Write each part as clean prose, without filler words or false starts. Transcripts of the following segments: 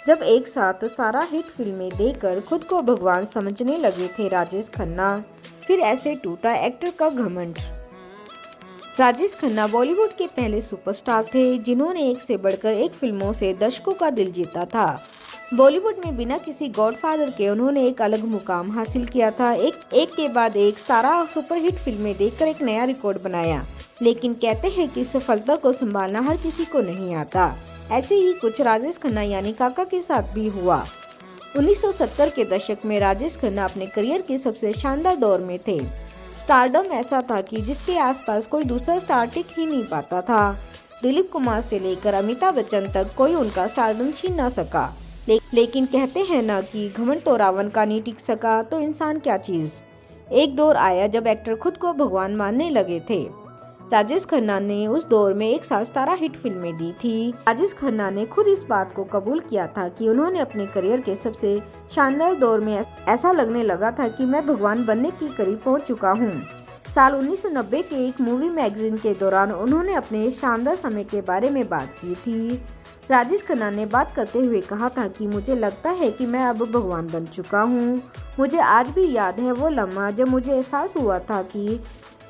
जब एक साथ 17 हिट फिल्में देकर खुद को भगवान समझने लगे थे राजेश खन्ना, फिर ऐसे टूटा एक्टर का घमंड। राजेश खन्ना बॉलीवुड के पहले सुपरस्टार थे जिन्होंने एक से बढ़कर एक फिल्मों से दर्शकों का दिल जीता था। बॉलीवुड में बिना किसी गॉडफादर के उन्होंने एक अलग मुकाम हासिल किया था। एक के बाद एक 17 सुपरहिट फिल्में देकर एक नया रिकॉर्ड बनाया। लेकिन कहते हैं कि सफलता को संभालना हर किसी को नहीं आता। ऐसे ही कुछ राजेश खन्ना यानी काका के साथ भी हुआ। 1970 के दशक में राजेश खन्ना अपने करियर के सबसे शानदार दौर में थे। स्टारडम ऐसा था कि जिसके आसपास कोई दूसरा स्टार टिक ही नहीं पाता था। दिलीप कुमार से लेकर अमिताभ बच्चन तक कोई उनका स्टारडम छीन ना सका। लेकिन कहते हैं ना कि घमंड तो रावण का नहीं टिक सका तो इंसान क्या चीज। एक दौर आया जब एक्टर खुद को भगवान मानने लगे थे। राजेश खन्ना ने उस दौर में एक साथ 17 हिट फिल्में दी थी। राजेश खन्ना ने खुद इस बात को कबूल किया था कि उन्होंने अपने करियर के सबसे शानदार दौर में ऐसा लगने लगा था कि मैं भगवान बनने के करीब पहुंच चुका हूं। साल 1990 के एक मूवी मैगजीन के दौरान उन्होंने अपने इस शानदार समय के बारे में बात की थी। राजेश खन्ना ने बात करते हुए कहा था कि मुझे लगता है कि मैं अब भगवान बन चुका हूँ। मुझे आज भी याद है वो लम्हा जब मुझे एहसास हुआ था कि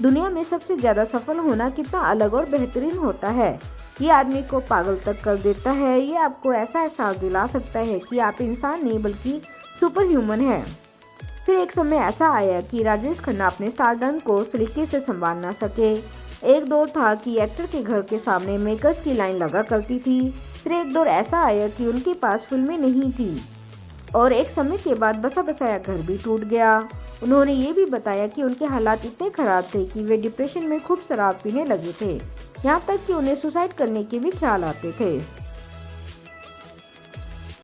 दुनिया में सबसे ज्यादा सफल होना कितना अलग और बेहतरीन होता है। ये आदमी को पागल तक कर देता है। ये आपको ऐसा एहसास दिला सकता है कि आप इंसान नहीं बल्कि सुपर ह्यूमन है। फिर एक समय ऐसा आया कि राजेश खन्ना अपने स्टारडम को सलीके से संभाल ना सके। एक दौर था कि एक्टर के घर के सामने मेकर्स की लाइन लगा करती थी। फिर एक दौर ऐसा आया कि उनके पास फिल्में नहीं थी और एक समय के बाद बसा बसाया घर भी टूट गया। उन्होंने ये भी बताया कि उनके हालात इतने खराब थे कि वे डिप्रेशन में खूब शराब पीने लगे थे, यहाँ तक कि उन्हें सुसाइड करने के भी ख्याल आते थे।